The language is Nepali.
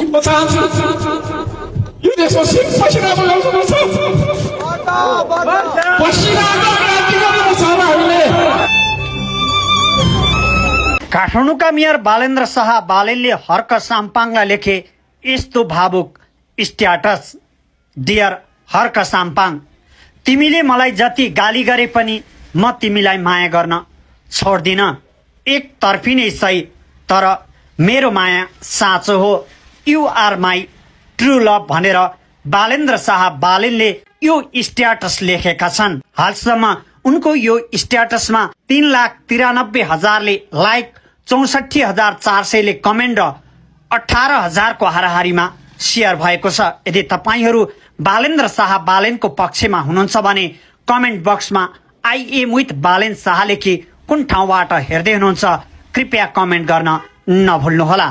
म चाहन्छु यो देशमा सिक पसिना बगाउनुपर्छ, पसिनाको क्रान्ति गर्नुपर्छ हामीले। काठमाडौँका मेयर बालेन्द्र शाह बालेनले हर्क साम्पाङलाई लेखे यस्तो भावुक स्ट्याटस। डियर हर्क साम्पाङ, तिमीले मलाई जति गाली गरे पनि म तिमीलाई माया गर्न छोड्दिन। एक तर्फी नै सही, तर मेरो माया साँचो हो। You are my true love भनेर बालेन्द्र शाह बालेनले यो स्ट्याटस लेखेका छन्। हालसम्म उनको यो स्ट्याटसमा 3,93,000ले लाइक, 64,400ले कमेन्ट र 18,000को हाराहारीमा सेयर भएको छ। यदि तपाईहरू बालेन्द्र शाह बालेनको पक्षमा हुनुहुन्छ भने कमेन्ट बक्समा I am with Balen Shah लेखी कुन ठाउँबाट हेर्दै हुनुहुन्छ कृपया कमेन्ट गर्न नभुल्नुहोला।